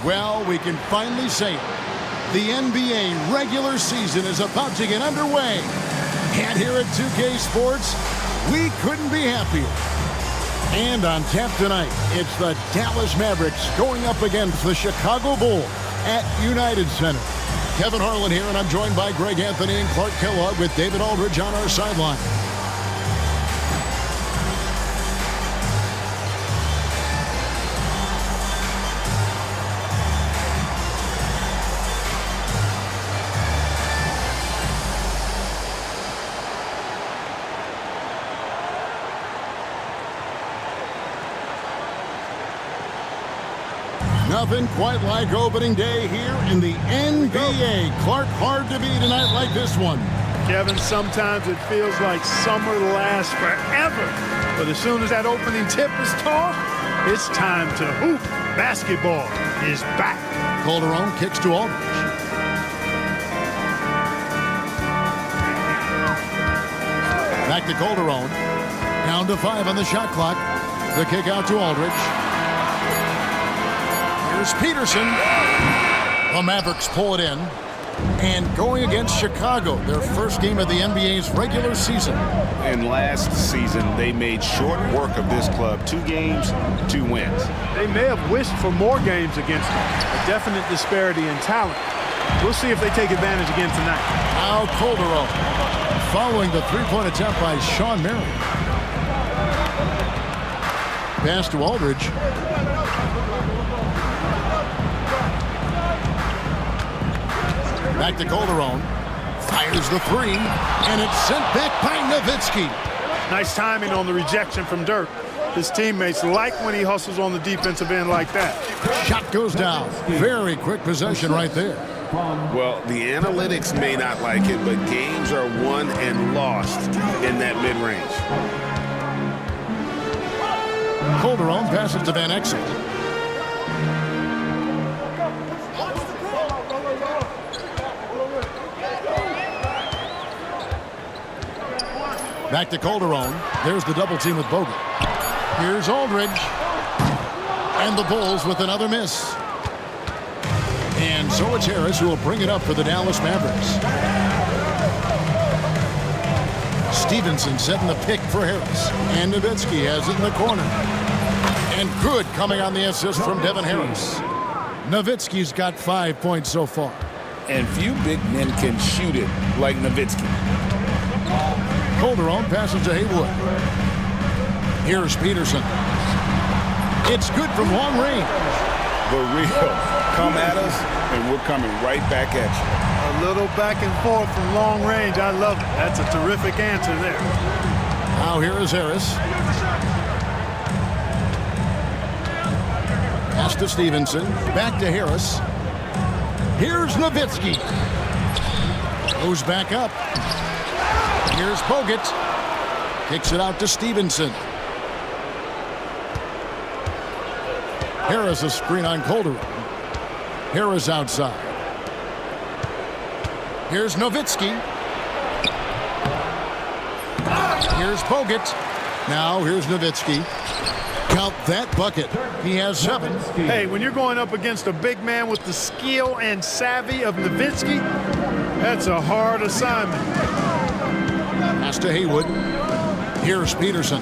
Well, we can finally say it. The NBA regular season is about to get underway. And here at 2K Sports, we couldn't be happier. And on tap tonight, it's the Dallas Mavericks going up against the Chicago Bulls at United Center. Kevin Harlan here, and I'm joined by Greg Anthony and Clark Kellogg with David Aldridge on our sideline. Nothing quite like opening day here in the NBA. Clark, hard to beat a night like this one. Kevin, sometimes it feels like summer lasts forever. But as soon as that opening tip is taught, it's time to hoop. Basketball is back. Calderon kicks to Aldridge. Back to Calderon. Down to 5 on the shot clock. The kick out to Aldridge. Here's Peterson. The Mavericks pull it in. And going against Chicago, their first game of the NBA's regular season. And last season, they made short work of this club. 2 games, 2 wins. They may have wished for more games against them. A definite disparity in talent. We'll see if they take advantage again tonight. Now Calderon following the three-point attempt by Sean Marion. Pass to Aldridge. Back to Calderon. Fires the 3, and it's sent back by Nowitzki. Nice timing on the rejection from Dirk. His teammates like when he hustles on the defensive end like that. Shot goes down. Very quick possession right there. Well, the analytics may not like it, but games are won and lost in that mid-range. Calderon passes to Van Exel. Back to Calderon. There's the double team with Bogut. Here's Aldridge. And the Bulls with another miss. And so it's Harris who will bring it up for the Dallas Mavericks. Stevenson setting the pick for Harris. And Nowitzki has it in the corner. And good coming on the assist from Devin Harris. Nowitzki's got 5 points so far. And few big men can shoot it like Nowitzki. Calderon passes to Haywood. Here's Peterson. It's good from long range. The real. Come at us, and we're coming right back at you. A little back and forth from long range. I love it. That's a terrific answer there. Now here is Harris. Pass to Stevenson. Back to Harris. Here's Nowitzki. Goes back up. Here's Bogut. Kicks it out to Stevenson. Harris a screen on Calderon. Harris outside. Here's Nowitzki. Here's Bogut. Now here's Nowitzki. Count that bucket. He has 7. Hey, when you're going up against a big man with the skill and savvy of Nowitzki, that's a hard assignment. Pass to Haywood. Here's Peterson.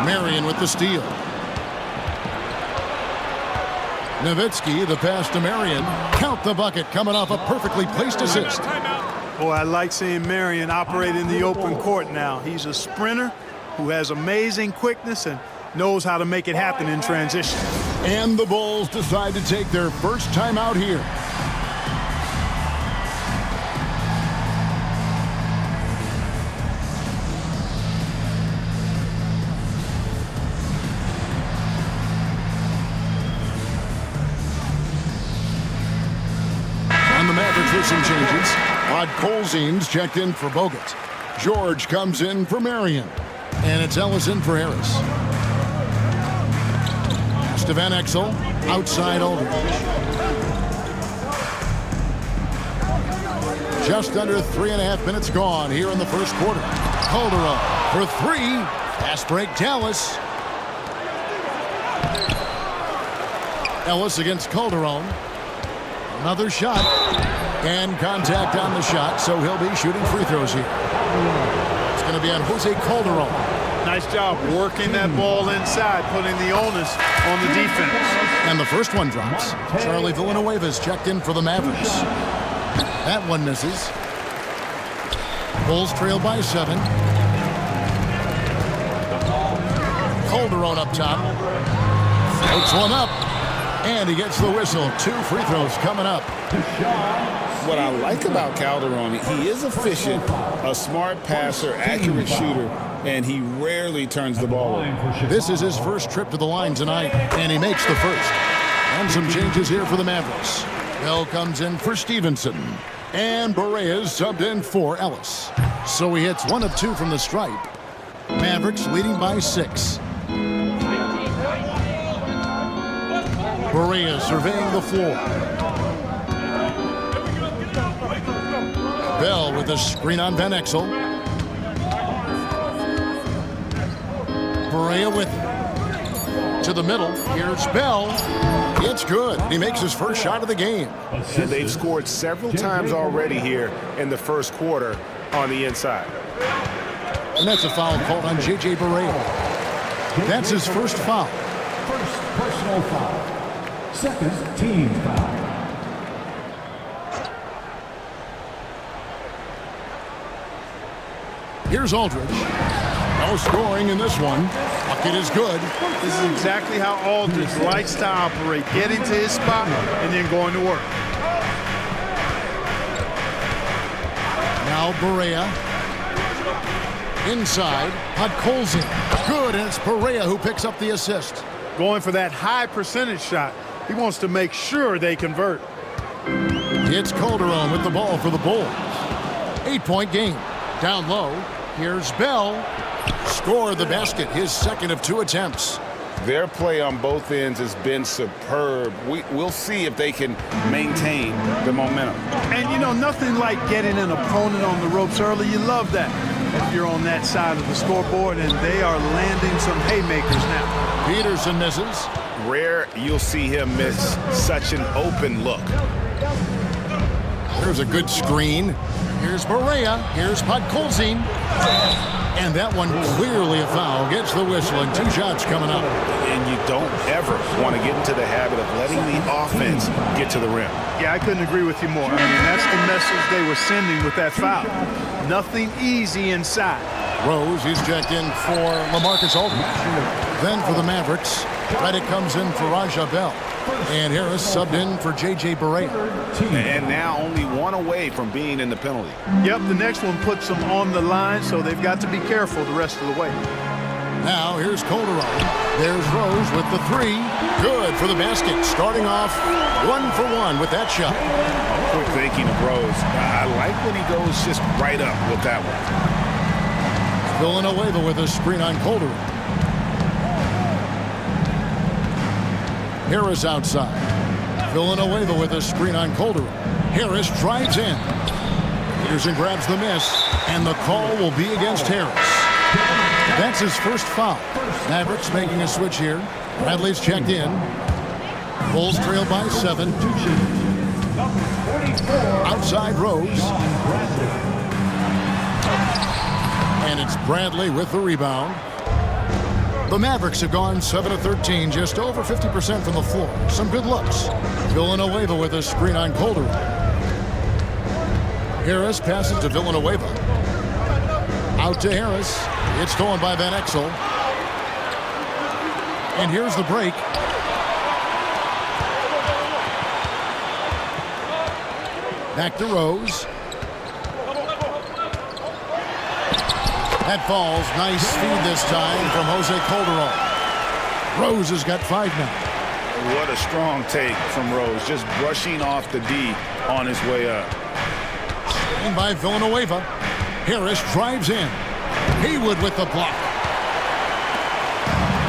Marion with the steal. Nowitzki, the pass to Marion. Count the bucket coming off a perfectly placed assist. Boy, I like seeing Marion operate in the open court now. He's a sprinter who has amazing quickness and knows how to make it happen in transition. And the Bulls decide to take their first timeout here. On the Mavericks with some changes. Rod Colzine's checked in for Bogut. George comes in for Marion. And it's Ellison for Harris. Pass to Van Exel. Outside Aldridge. Just under 3.5 minutes gone here in the first quarter. Calderon for 3. Fast break Dallas. Ellis against Calderon. Another shot. And contact on the shot, so he'll be shooting free throws here. It's going to be on Jose Calderon. Nice job working that ball inside, putting the onus on the defense. And the first one drops. Charlie Villanueva's checked in for the Mavericks. That one misses. Bulls trail by 7. Calderon up top. Floats one up. And he gets the whistle. 2 free throws coming up. What I like about Calderon, he is efficient, a smart passer, accurate shooter, and he rarely turns the ball over. This is his first trip to the line tonight, and he makes the first. And some changes here for the Mavericks. Bell comes in for Stevenson. And Barea is subbed in for Ellis. So he hits 1 of 2 from the stripe. Mavericks leading by 6. Barea surveying the floor. Bell with a screen on Van Exel. Barea with it. To the middle. Here's Bell. It's good. He makes his first shot of the game. And they've scored several times already here in the first quarter on the inside. And that's a foul called on J.J. Barea. That's his first foul. First personal foul. Second team foul. Here's Aldridge. No scoring in this one. Bucket is good. This is exactly how Aldridge likes to operate, getting to his spot and then going to work. Now Barea. Inside. Podkolzin. Good, and it's Barea who picks up the assist. Going for that high percentage shot. He wants to make sure they convert. It's Calderon with the ball for the Bulls. 8-point game. Down low. Here's Bell. Score the basket, his second of 2 attempts. Their play on both ends has been superb. We'll see if they can maintain the momentum. And, you know, nothing like getting an opponent on the ropes early. You love that if you're on that side of the scoreboard, and they are landing some haymakers now. Peterson misses. Rare you'll see him miss such an open look. There's a good screen. Here's Barea. Here's Podkolzin. And that one clearly a foul. Gets the whistle, and 2 shots coming up. And you don't ever want to get into the habit of letting the offense get to the rim. Yeah, I couldn't agree with you more. I mean, that's the message they were sending with that foul. Nothing easy inside. Rose, he's checked in for LaMarcus Aldridge. Then for the Mavericks, Redick comes in for Raja Bell. And Harris subbed in for J.J. Barea. And now only 1 away from being in the penalty. Yep, the next one puts them on the line, so they've got to be careful the rest of the way. Now here's Calderon. There's Rose with the 3. Good for the basket. Starting off 1 for 1 with that shot. Quick thinking of Rose. I like when he goes just right up with that one. Villanueva with a screen on Calderon. Harris outside. Villanueva with a screen on Calderon. Harris drives in. Peterson grabs the miss, and the call will be against Harris. That's his first foul. Mavericks making a switch here. Bradley's checked in. Bulls trail by 7. Outside Rose. And it's Bradley with the rebound. The Mavericks have gone 7 of 13, just over 50% from the floor. Some good looks. Villanueva with a screen on Calderon. Harris passes to Villanueva. Out to Harris. It's stolen by Van Exel. And here's the break. Back to Rose. That falls. Nice speed this time from Jose Calderon. Rose has got 5 now. What a strong take from Rose. Just brushing off the D on his way up. And by Villanueva. Harris drives in. Haywood with the block.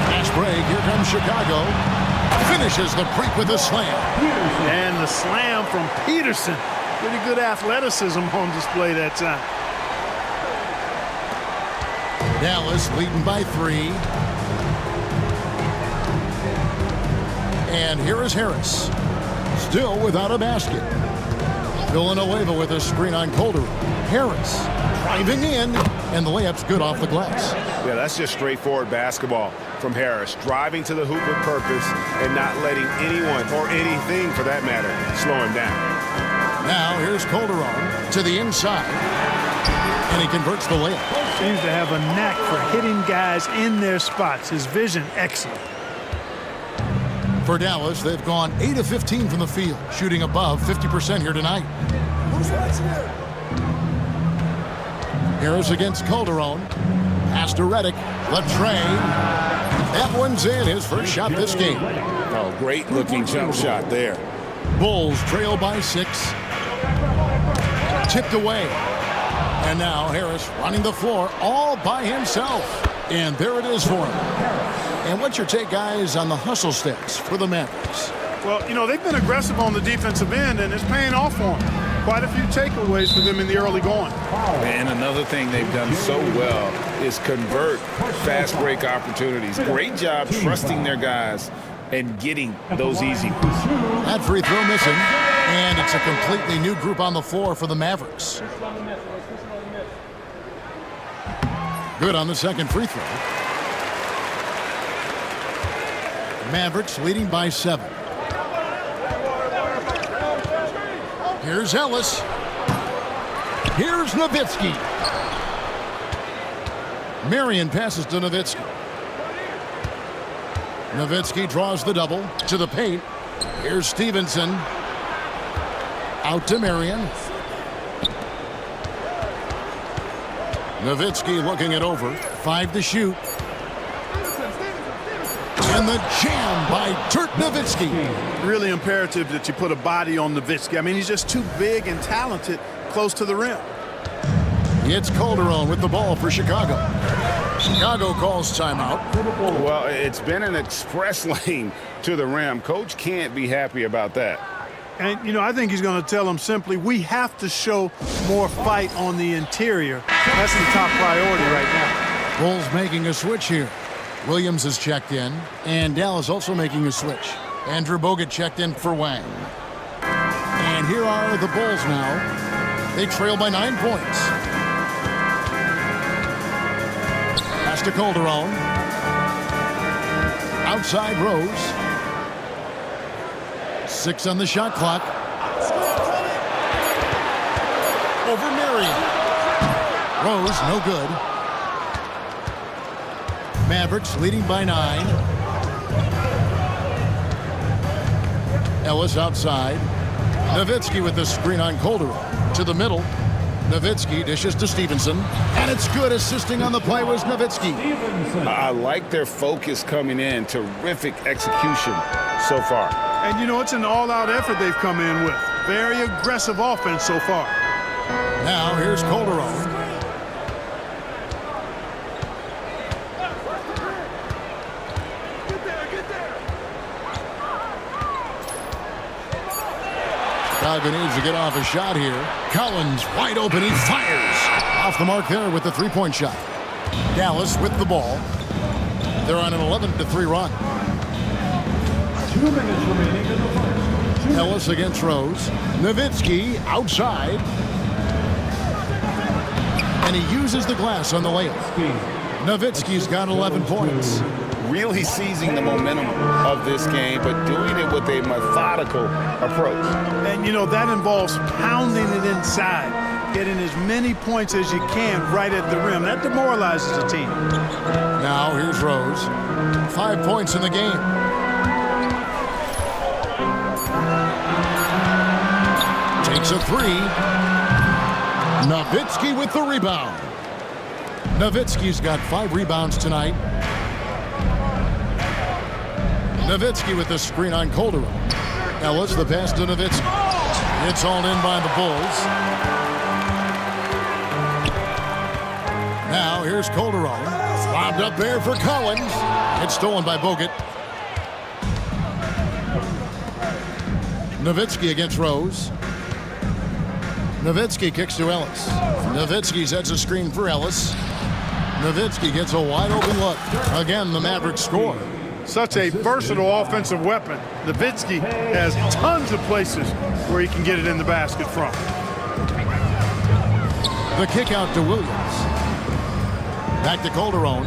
Fast break. Here comes Chicago. Finishes the break with a slam. And the slam from Peterson. Pretty good athleticism on display that time. Dallas leading by 3. And here is Harris. Still without a basket. Villanueva with a screen on Calderon. Harris driving in, and the layup's good off the glass. Yeah, that's just straightforward basketball from Harris. Driving to the hoop with purpose and not letting anyone, or anything for that matter, slow him down. Now here's Calderon to the inside, and he converts the layup. Seems to have a knack for hitting guys in their spots. His vision, excellent. For Dallas, they've gone 8 of 15 from the field, shooting above 50% here tonight. Harris against Calderon. Pass to Reddick. Latrey. That one's in, his first shot this game. Oh, great looking jump shot there. Bulls trail by 6. Tipped away. And now Harris running the floor all by himself. And there it is for him. And what's your take, guys, on the hustle stats for the Mavericks? Well, you know, they've been aggressive on the defensive end, and it's paying off for them. Quite a few takeaways for them in the early going. And another thing they've done so well is convert fast break opportunities. Great job trusting their guys and getting those easy ones. That free throw missing, and it's a completely new group on the floor for the Mavericks. Good on the second free throw. Mavericks leading by 7. Here's Ellis. Here's Nowitzki. Marion passes to Nowitzki. Nowitzki draws the double to the paint. Here's Stevenson. Out to Marion. Nowitzki looking it over. 5 to shoot. And the jam by Dirk Nowitzki. Really imperative that you put a body on Nowitzki. I mean, he's just too big and talented close to the rim. It's Calderon with the ball for Chicago. Chicago calls timeout. Well, it's been an express lane to the rim. Coach can't be happy about that. And, you know, I think he's going to tell them simply, we have to show more fight on the interior. That's the top priority right now. Bulls making a switch here. Williams is checked in, and Dallas also making a switch. Andrew Bogut checked in for Wang. And here are the Bulls now. They trail by 9 points. Pass to Calderon. Outside Rose. 6 on the shot clock. Over Marion. Rose, no good. Mavericks leading by 9. Ellis outside. Nowitzki with the screen on Calderon. To the middle. Nowitzki dishes to Stevenson. And it's good. Assisting on the play was Nowitzki. I like their focus coming in. Terrific execution so far. And, you know, it's an all-out effort they've come in with. Very aggressive offense so far. Now here's Calderon. Chicago needs to get off a shot here. Collins wide open. He fires. Off the mark there with the three-point shot. Dallas with the ball. They're on an 11-3 run. 2 minutes remaining in the first. Ellis against Rose. Nowitzki outside. And he uses the glass on the layup. Nowitzki's got 11 points. Really seizing the momentum of this game, but doing it with a methodical approach. And, you know, that involves pounding it inside, getting as many points as you can right at the rim. That demoralizes the team. Now here's Rose. 5 points in the game. Takes a 3. Nowitzki with the rebound. Nowitzki's got 5 rebounds tonight. Nowitzki with the screen on Calderon. Ellis the pass to Nowitzki. It's all in by the Bulls. Now here's Calderon. Lobbed up there for Collins. It's stolen by Bogut. Nowitzki against Rose. Nowitzki kicks to Ellis. Nowitzki sets a screen for Ellis. Nowitzki gets a wide open look. Again, the Mavericks score. Such a versatile offensive weapon. Nowitzki has tons of places where he can get it in the basket from. The kick out to Williams. Back to Calderon.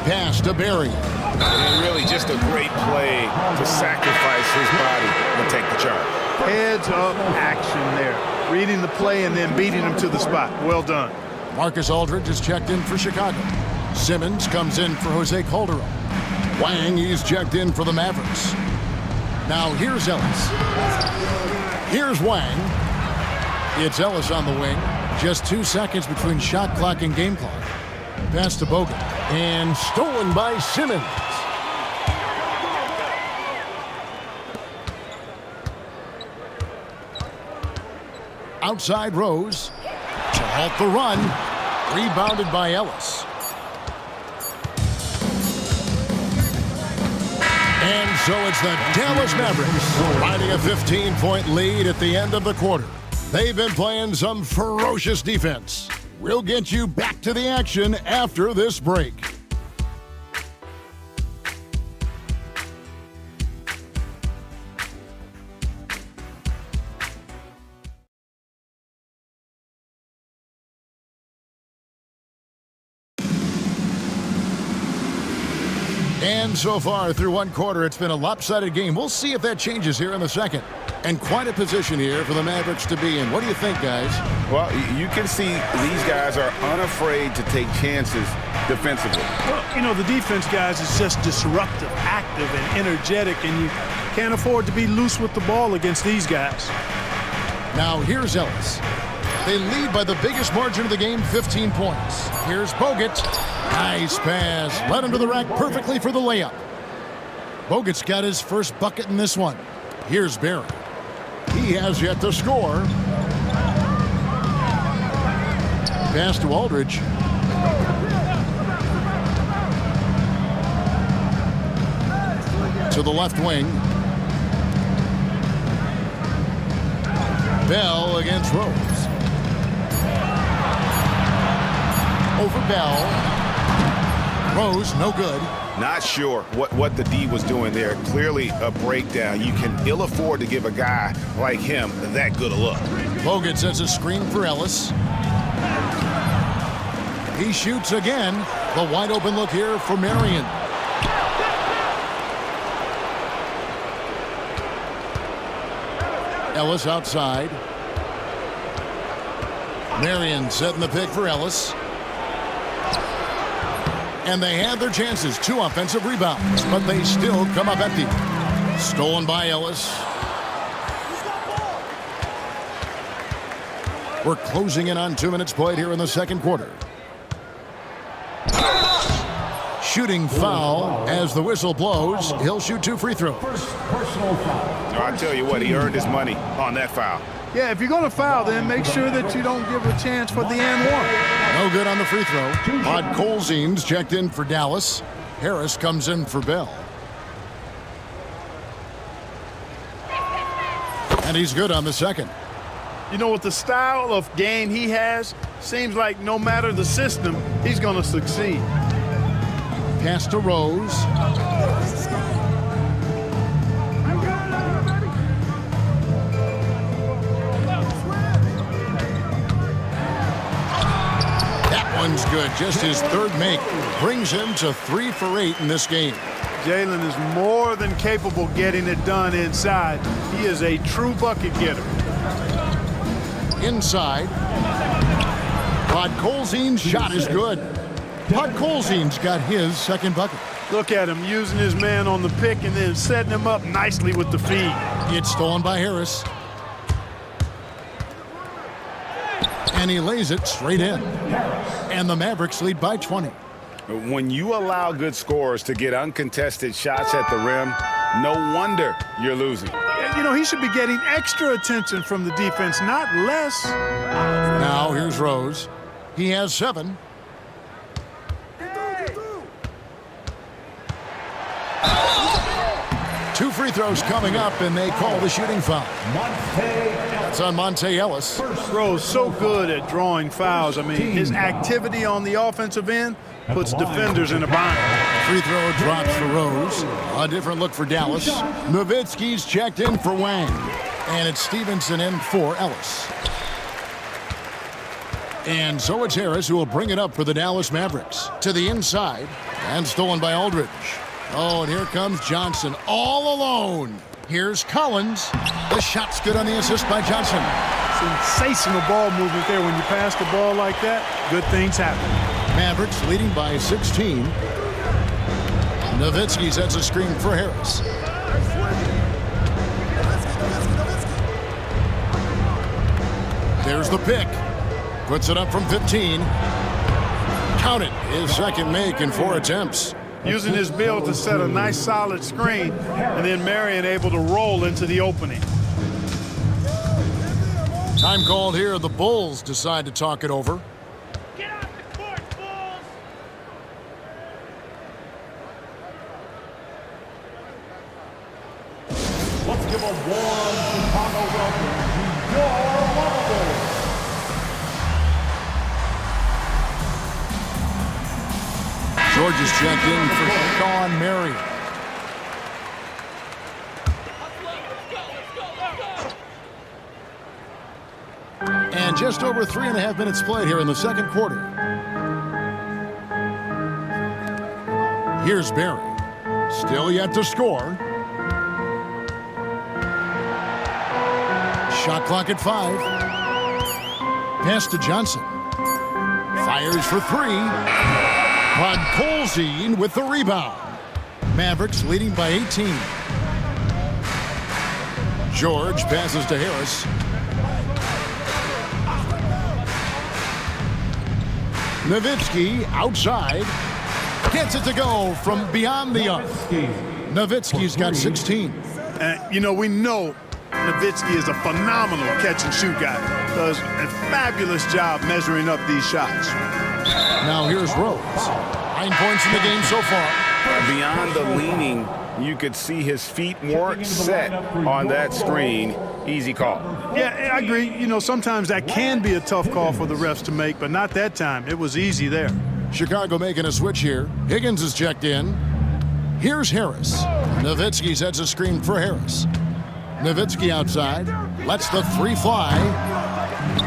Pass to Barry. And really just a great play to sacrifice his body and take the charge. Heads-up action there. Reading the play and then beating him to the spot. Well done. Marcus Aldridge is checked in for Chicago. Simmons comes in for Jose Calderon. Wang, he's checked in for the Mavericks. Now here's Ellis. Here's Wang. It's Ellis on the wing. Just 2 seconds between shot clock and game clock. Pass to Bogut. And stolen by Simmons. Outside Rose. To halt the run. Rebounded by Ellis. And so it's the Dallas Mavericks riding a 15-point lead at the end of the quarter. They've been playing some ferocious defense. We'll get you back to the action after this break. And so far through one quarter, it's been a lopsided game. We'll see if that changes here in the second. And quite a position here for the Mavericks to be in. What do you think, guys? Well, you can see these guys are unafraid to take chances defensively. Well, you know, the defense, guys, is just disruptive, active, and energetic, and you can't afford to be loose with the ball against these guys. Now here's Ellis. They lead by the biggest margin of the game, 15 points. Here's Bogut. Nice pass. Led him to the rack perfectly for the layup. Bogut's got his first bucket in this one. Here's Barry. He has yet to score. Pass to Aldridge. To the left wing. Bell against Rose. Over Bell. Rose, no good. Not sure what the D was doing there. Clearly a breakdown. You can ill afford to give a guy like him that good a look. Bogut sets a screen for Ellis. He shoots again. The wide open look here for Marion. Ellis outside. Marion setting the pick for Ellis. And they had their chances. 2 offensive rebounds, but they still come up empty. Stolen by Ellis. We're closing in on 2 minutes played here in the second quarter. Shooting foul as the whistle blows. He'll shoot 2 free throws. I tell you what, he earned his money on that foul. Yeah, if you're going to foul, then make sure that you don't give a chance for the and one. No good on the free throw. Podkolzien's checked in for Dallas. Harris comes in for Bell. And he's good on the second. You know, with the style of game he has, seems like no matter the system, he's going to succeed. Pass to Rose. One's good. Just his third make brings him to 3 for 8 in this game. Jalen is more than capable getting it done inside. He is a true bucket getter. Inside. Podkolzien's shot is good. Podkolzien's got his second bucket. Look at him using his man on the pick and then setting him up nicely with the feed. It's stolen by Harris. And he lays it straight in. And the Mavericks lead by 20. When you allow good scorers to get uncontested shots at the rim, no wonder you're losing. You know, he should be getting extra attention from the defense, not less. Now here's Rose. He has 7. Two free throws coming up, and they call the shooting foul. That's on Monte Ellis. Rose so good at drawing fouls. I mean, his activity on the offensive end puts defenders in a bind. Free throw drops for Rose. A different look for Dallas. Nowitzki's checked in for Wang. And it's Stevenson in for Ellis. And so it's Harris who will bring it up for the Dallas Mavericks. To the inside. And stolen by Aldridge. Oh, and here comes Johnson all alone. Here's Collins. The shot's good on the assist by Johnson. Sensational ball movement there. When you pass the ball like that, good things happen. Mavericks leading by 16. Nowitzki sets a screen for Harris. There's the pick. Puts it up from 15. Count it. His second make in 4 attempts. Using his build to set a nice solid screen, and then Marion able to roll into the opening. Time called here. The Bulls decide to talk it over. Get off the court, Bulls! Let's give a warm Chicago welcome to your Wobble. George is checked in for Sean Marion. And just over 3.5 minutes played here in the second quarter. Here's Barry. Still yet to score. Shot clock at 5. Pass to Johnson. Fires for 3. Podkolzin with the rebound. Mavericks leading by 18. George passes to Harris. Nowitzki outside. Gets it to go from beyond the arc. Nowitzki's got 16. You know, we know Nowitzki is a phenomenal catch-and-shoot guy. Does a fabulous job measuring up these shots. Now here's Rose. 9 points in the game so far. Beyond the leaning, you could see his feet more set on that screen. Easy call. Yeah, I agree. You know, sometimes that can be a tough call for the refs to make, but not that time. It was easy there. Chicago making a switch here. Higgins is checked in. Here's Harris. Nowitzki sets a screen for Harris. Nowitzki outside. Lets the 3 fly.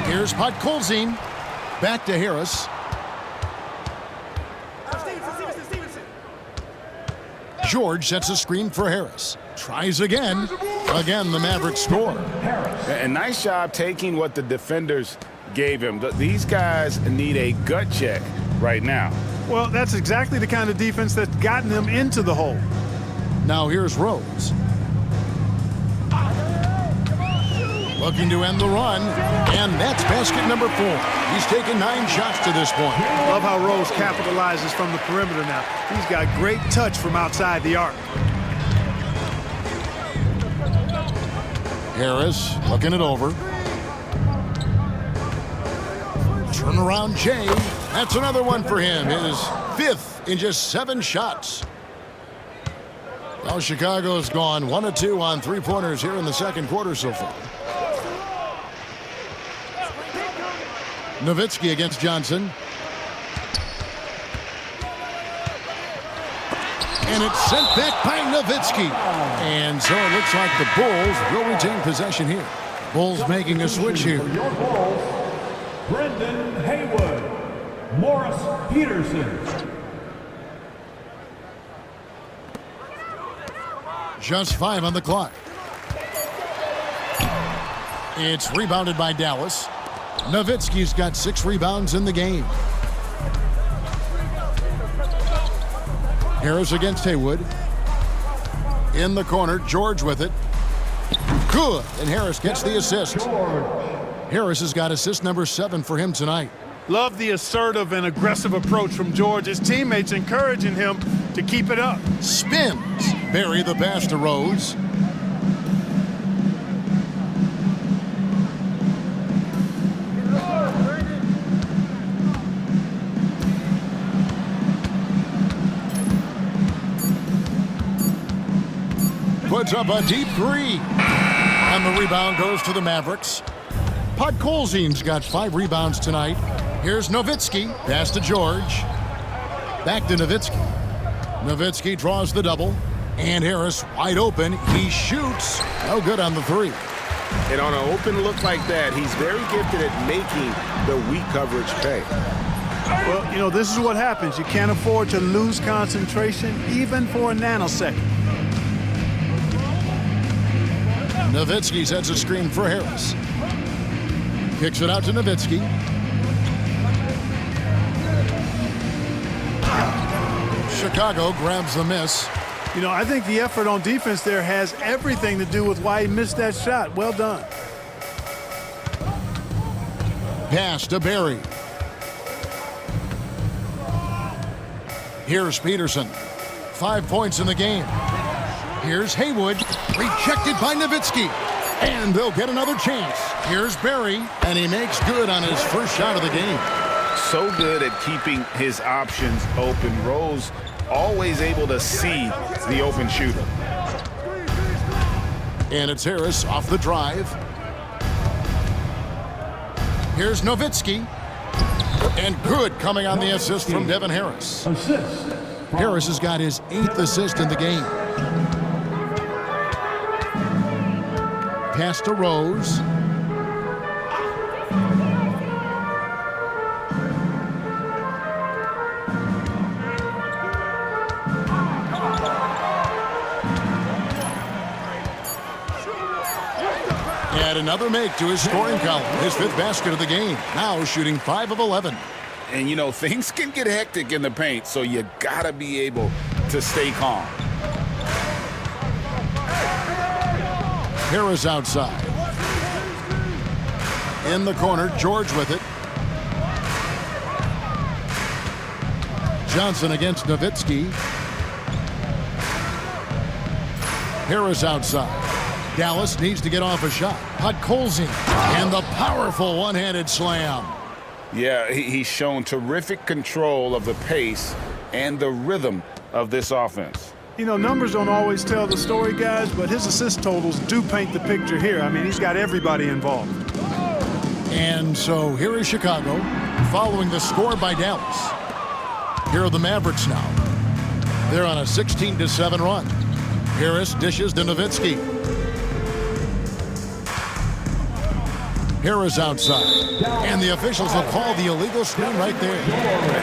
Here's Podkolzin. Back to Harris. George sets a screen for Harris. Tries again. Again, the Mavericks score. And nice job taking what the defenders gave him. These guys need a gut check right now. Well, that's exactly the kind of defense that's gotten them into the hole. Now here's Rose. Looking to end the run, and that's basket number 4. He's taken 9 shots to this point. Love how Rose capitalizes from the perimeter now. He's got great touch from outside the arc. Harris looking it over. Turnaround Jay. That's another one for him. His 5th in just 7 shots. Well, Chicago's gone 1 of 2 on 3-pointers here in the second quarter so far. Nowitzki against Johnson. And it's sent back by Nowitzki. And so it looks like the Bulls will retain possession here. Bulls making a switch here. Your Bulls, Brendan Haywood, Morris Peterson. Just 5 on the clock. It's rebounded by Dallas. Nowitzki's got 6 rebounds in the game. Harris against Haywood. In the corner, George with it. Good, and Harris gets the assist. Harris has got assist number 7 for him tonight. Love the assertive and aggressive approach from George. His teammates encouraging him to keep it up. Spins. Bury the pass to Rose. Puts up a deep 3. And the rebound goes to the Mavericks. Podkolzin's got 5 rebounds tonight. Here's Nowitzki. Pass to George. Back to Nowitzki. Nowitzki draws the double. And Harris wide open. He shoots. No good on the three. And on an open look like that, he's very gifted at making the weak coverage pay. Well, you know, this is what happens. You can't afford to lose concentration even for a nanosecond. Nowitzki sets a screen for Harris. Kicks it out to Nowitzki. Chicago grabs the miss. You know, I think the effort on defense there has everything to do with why he missed that shot. Well done. Pass to Barry. Here's Peterson. 5 points in the game. Here's Haywood. Rejected by Nowitzki. And they'll get another chance. Here's Barry. And he makes good on his first shot of the game. So good at keeping his options open. Rose always able to see the open shooter. And it's Harris off the drive. Here's Nowitzki. And good coming on the assist from Devin Harris. Harris has got his 8th assist in the game. Pass to Rose. And another make to his scoring column. His 5th basket of the game. Now shooting 5 of 11. And, you know, things can get hectic in the paint, so you got to be able to stay calm. Harris outside. In the corner, George with it. Johnson against Nowitzki. Harris outside. Dallas needs to get off a shot. Podkolzin. And the powerful one-handed slam. Yeah, he's shown terrific control of the pace and the rhythm of this offense. You know, numbers don't always tell the story, guys, but his assist totals do paint the picture here. I mean, he's got everybody involved. And so here is Chicago following the score by Dallas. Here are the Mavericks now. They're on a 16-7 run. Harris dishes to Nowitzki. Harris outside. And the officials will call the illegal screen right there.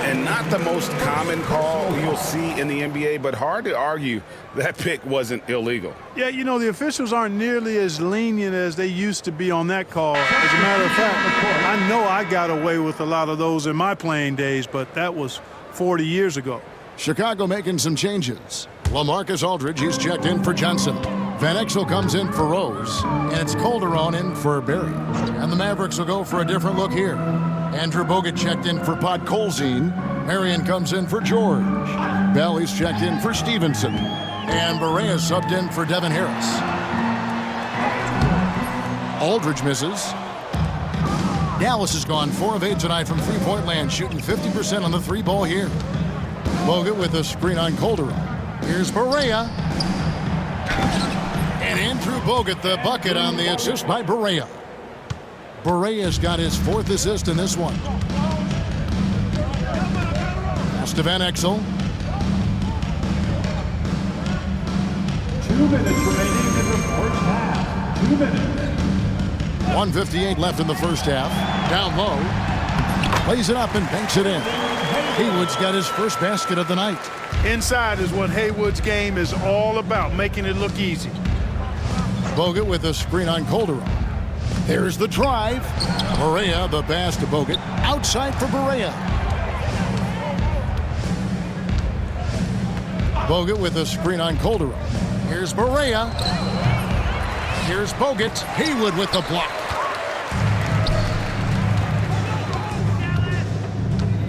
And not the most common call you'll see in the NBA, but hard to argue that pick wasn't illegal. Yeah, you know, the officials aren't nearly as lenient as they used to be on that call. As a matter of fact, I know I got away with a lot of those in my playing days, but that was 40 years ago. Chicago making some changes. LaMarcus Aldridge, he's checked in for Johnson. Van Exel comes in for Rose, and it's Calderon in for Barry. And the Mavericks will go for a different look here. Andrew Bogut checked in for Podkolzin. Marion comes in for George. Bally's checked in for Stevenson. And Barea subbed in for Devin Harris. Aldridge misses. Dallas has gone 4 of 8 tonight from three-point land, shooting 50% on the three ball here. Bogut with a screen on Calderon. Here's Barea. And Andrew Bogut the bucket on the assist by Barea. Barea's got his 4th assist in this one. Pass to Van Exel. 2 minutes remaining in the first half. 2 minutes. 1:58 left in the first half. Down low. Plays it up and banks it in. Haywood's got his first basket of the night. Inside is what Haywood's game is all about, making it look easy. Bogut with a screen on Calderon. There's the drive. Barea, the pass to Bogut. Outside for Barea. Bogut with a screen on Calderon. Here's Barea. Here's Bogut. Haywood with the block.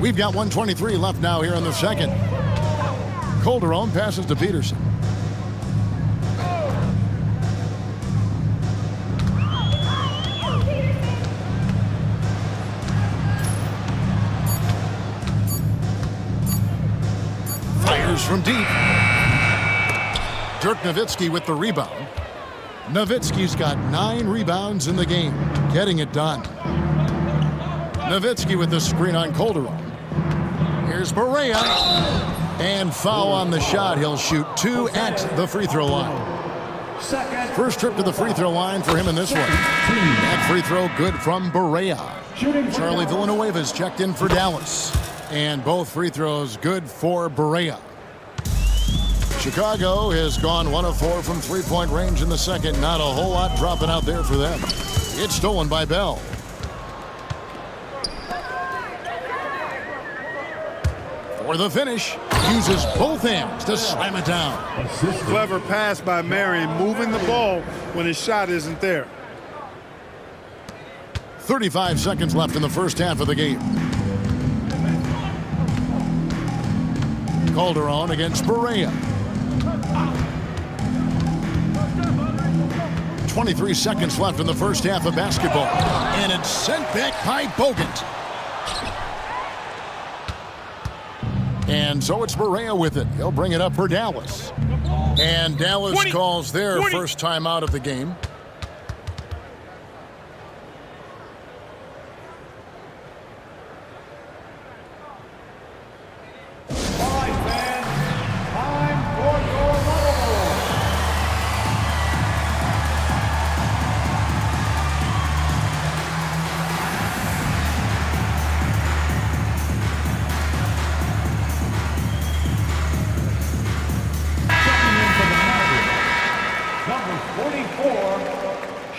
We've got 1:23 left now here in the second. Calderon passes to Peterson. Fires from deep. Dirk Nowitzki with the rebound. Nowitzki's got 9 rebounds in the game, getting it done. Nowitzki with the screen on Calderon. Here's Barea. And foul on the shot. He'll shoot 2 at the free throw line. First trip to the free throw line for him in this one. That free throw good from Barea. Charlie Villanueva's checked in for Dallas. And both free throws good for Barea. Chicago has gone 1 of 4 from three-point range in the second. Not a whole lot dropping out there for them. It's stolen by Bell. For the finish, uses both hands to slam it down. Clever pass by Marion, moving the ball when his shot isn't there. 35 seconds left in the first half of the game. Calderon against Barea. 23 seconds left in the first half of basketball. And it's sent back by Bogant. And so it's Barea with it. He'll bring it up for Dallas. And Dallas calls their first time out of the game.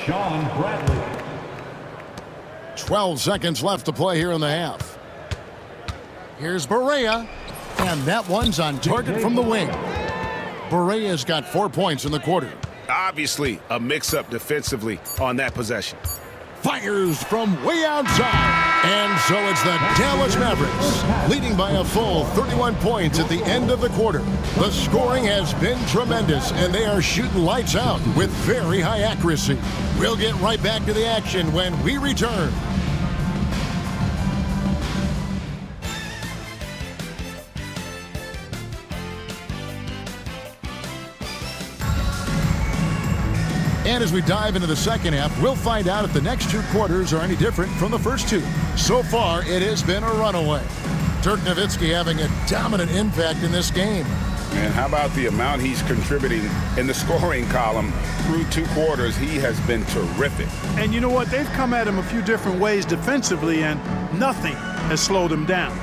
Sean Bradley. 12 seconds left to play here in the half. Here's Barea, and that one's on target from the wing. Barea's got 4 points in the quarter. Obviously, a mix-up defensively on that possession. Fires from way outside. And so it's the Dallas Mavericks leading by a full 31 points at the end of the quarter. The scoring has been tremendous, and they are shooting lights out with very high accuracy. We'll get right back to the action when we return. And as we dive into the second half, we'll find out if the next 2 quarters are any different from the first 2. So far, it has been a runaway. Dirk Nowitzki having a dominant impact in this game. And how about the amount he's contributing in the scoring column through 2 quarters? He has been terrific. And you know what? They've come at him a few different ways defensively, and nothing has slowed him down.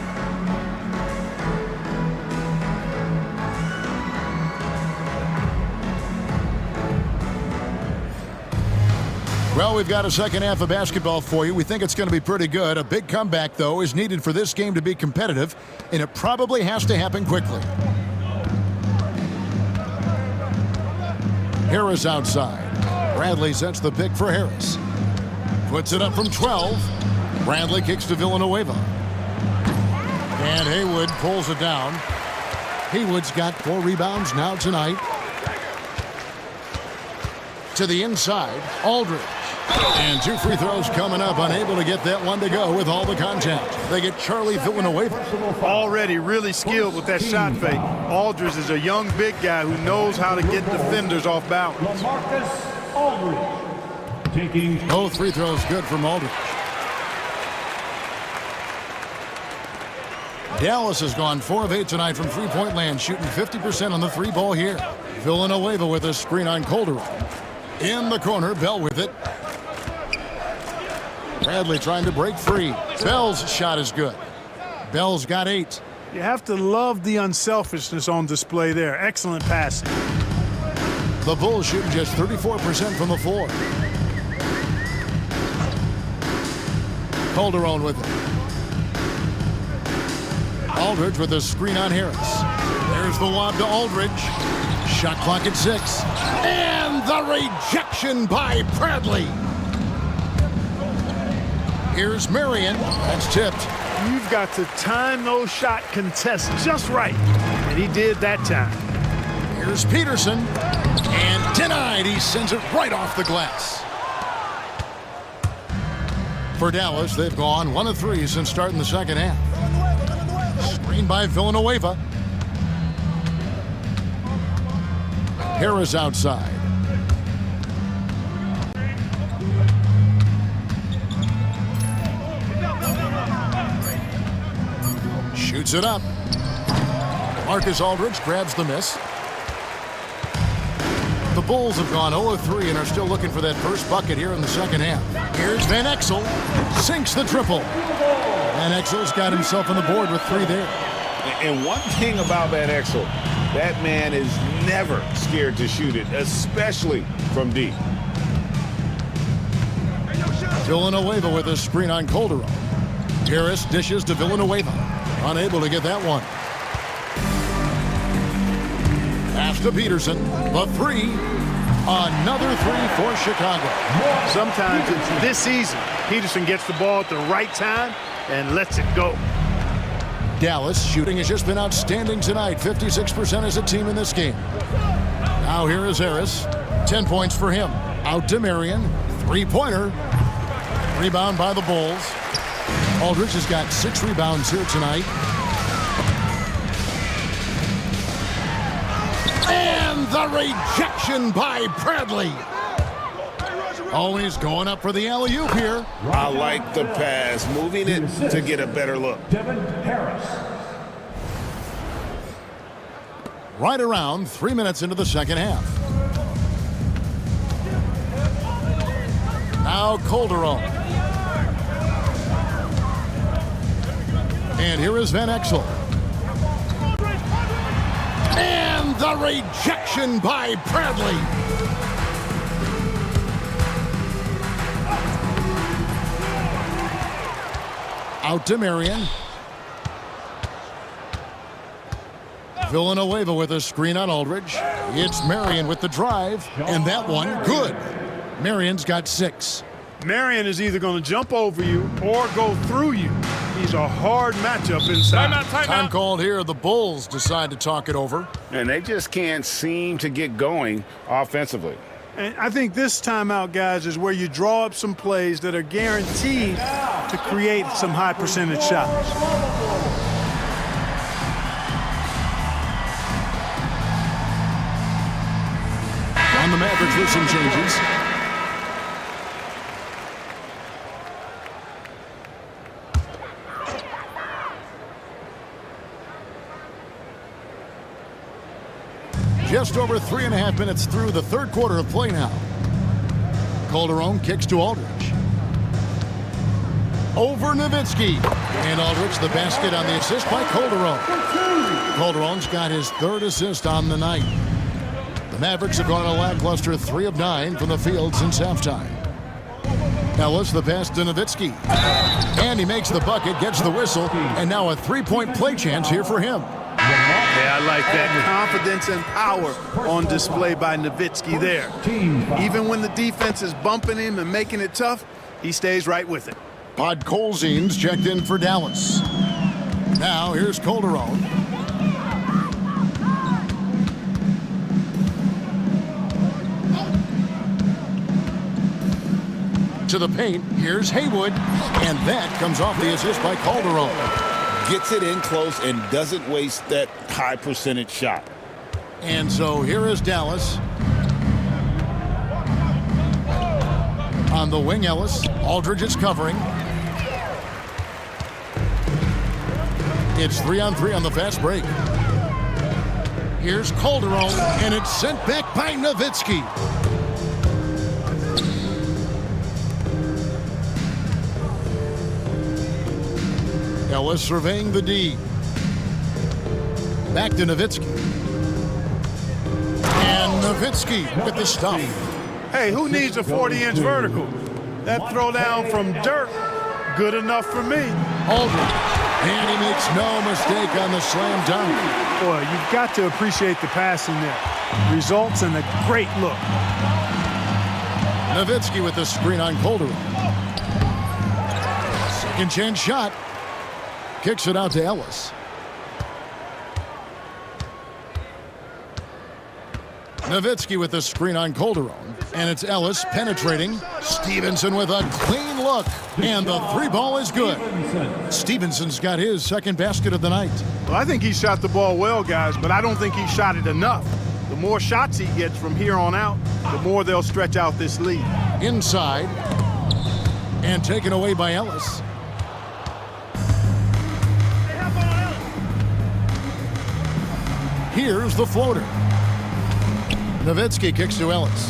Well, we've got a second half of basketball for you. We think it's going to be pretty good. A big comeback, though, is needed for this game to be competitive, and it probably has to happen quickly. Harris outside. Bradley sets the pick for Harris. Puts it up from 12. Bradley kicks to Villanueva. And Haywood pulls it down. Haywood's got 4 rebounds now tonight. To the inside, Aldridge. And 2 free throws coming up, unable to get that one to go with all the contact. They get Charlie Villanueva. Already really skilled with that shot fake. Aldridge is a young big guy who knows how to get defenders off balance. LaMarcus Aldridge taking Both free throws good from Aldridge. Dallas has gone 4 of 8 tonight from three-point land, shooting 50% on the 3 ball here. Villanueva with a screen on Calderon. In the corner, Bell with it. Bradley trying to break free. Bell's shot is good. Bell's got 8. You have to love the unselfishness on display there. Excellent passing. The Bulls shooting just 34% from the floor. Calderon with it. Aldridge with a screen on Harris. There's the lob to Aldridge. Shot clock at 6. And the rejection by Bradley. Here's Marion. That's tipped. You've got to time those shot contests just right. And he did that time. Here's Peterson. And denied. He sends it right off the glass. For Dallas, they've gone 1 of 3 since starting the second half. Screen by Villanueva. Harris outside. Shoots it up. Marcus Aldridge grabs the miss. The Bulls have gone 0-3 and are still looking for that first bucket here in the second half. Here's Van Exel. Sinks the triple. Van Exel's got himself on the board with 3 there. And one thing about Van Exel, that man is never scared to shoot it, especially from deep. Villanueva with a screen on Calderon. Harris dishes to Villanueva. Unable to get that one. Pass to Peterson. The 3. Another 3 for Chicago. Sometimes it's this season. Peterson gets the ball at the right time and lets it go. Dallas shooting has just been outstanding tonight. 56% as a team in this game. Now here is Harris. 10 points for him. Out to Marion. 3-pointer. Rebound by the Bulls. Aldridge has got 6 rebounds here tonight. And the rejection by Bradley. Always going up for the alley-oop here. I like the pass, moving it to get a better look. Right around 3 minutes into the second half. Now Calderon. And here is Van Exel. And the rejection by Bradley. Out to Marion. Villanueva with a screen on Aldridge. It's Marion with the drive, and that one good. Marion's got 6. Marion is either going to jump over you or go through you. He's a hard matchup inside. Time called here. The Bulls decide to talk it over. And they just can't seem to get going offensively. And I think this timeout, guys, is where you draw up some plays that are guaranteed to create some high percentage shots. On the Mavericks with some changes. Just over 3.5 minutes through the third quarter of play now. Calderon kicks to Aldridge. Over Nowitzki. And Aldridge the basket on the assist by Calderon. Calderon's got his 3rd assist on the night. The Mavericks have gone a lackluster 3 of 9 from the field since halftime. Ellis the pass to Nowitzki. And he makes the bucket, gets the whistle, and now a 3-point play chance here for him. Yeah, I like that confidence and power on display by Nowitzki there. Even when the defense is bumping him and making it tough, he stays right with it. Podkolzin's checked in for Dallas. Now here's Calderon. To the paint, here's Haywood, and that comes off the assist by Calderon. Gets it in close and doesn't waste that high percentage shot. And so here is Dallas. On the wing, Ellis. Aldridge is covering. It's 3-on-3 on the fast break. Here's Calderon, and it's sent back by Nowitzki. Ellis surveying the D. Back to Nowitzki. And Nowitzki with the stuff. Hey, who needs a 40-inch vertical? That throwdown from Dirk, good enough for me. Aldridge. And he makes no mistake on the slam dunk. Boy, you've got to appreciate the passing there. Results in a great look. Nowitzki with the screen on Calderon. Second chance shot. Kicks it out to Ellis. Nowitzki with the screen on Calderon. And it's Ellis penetrating. Stevenson with a clean look. And the 3-ball is good. Stevenson's got his second basket of the night. Well, I think he shot the ball well, guys, but I don't think he shot it enough. The more shots he gets from here on out, the more they'll stretch out this lead. Inside. And taken away by Ellis. Here's the floater. Nowitzki kicks to Ellis.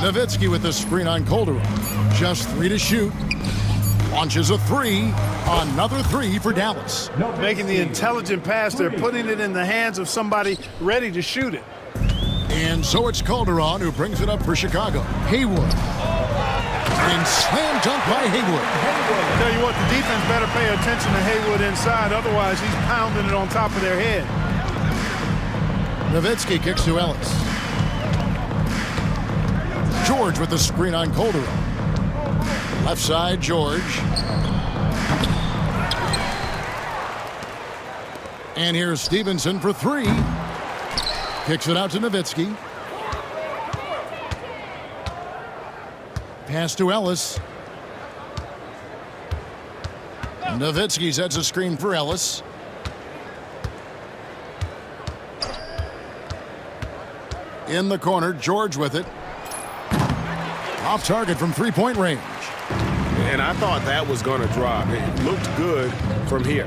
Nowitzki with the screen on Calderon. Just 3 to shoot. Launches a 3. Another 3 for Dallas. Making the intelligent pass. They're putting it in the hands of somebody ready to shoot it. And so it's Calderon who brings it up for Chicago. Hayward. And slam dunk by Hayward. I tell you what, the defense better pay attention to Hayward inside. Otherwise, he's pounding it on top of their head. Nowitzki kicks to Ellis. George with the screen on Calderon. Left side, George. And here's Stevenson for 3. Kicks it out to Nowitzki. Pass to Ellis. Nowitzki sets a screen for Ellis. In the corner, George with it. Off target from 3-point range. And I thought that was going to drop. It looked good from here.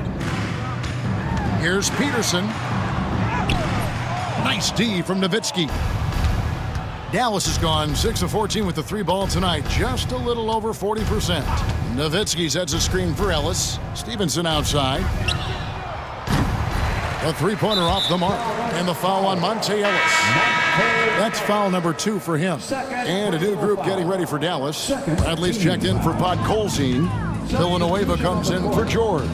Here's Peterson. Nice D from Nowitzki. Dallas has gone 6 of 14 with the 3 ball tonight, just a little over 40%. Nowitzki sets a screen for Ellis. Stevenson outside. A 3-pointer off the mark. And the foul on Monte Ellis. That's foul number 2 for him. And a new group getting ready for Dallas. Bradley's checked in for Podkolzin. Villanueva comes in for George.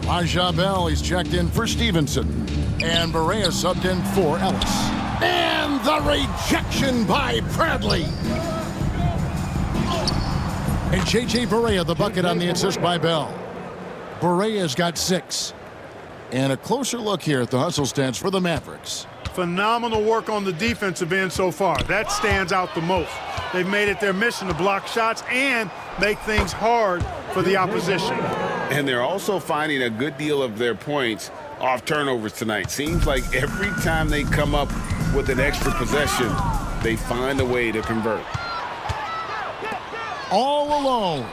Aja Bell, he's checked in for Stevenson. And Barea subbed in for Ellis. And the rejection by Bradley. And J.J. Barea, the bucket on the assist by Bell. Barea's got 6. And a closer look here at the hustle stats for the Mavericks. Phenomenal work on the defensive end so far. That stands out the most. They've made it their mission to block shots and make things hard for the opposition. And they're also finding a good deal of their points off turnovers tonight. Seems like every time they come up with an extra possession, they find a way to convert. All alone.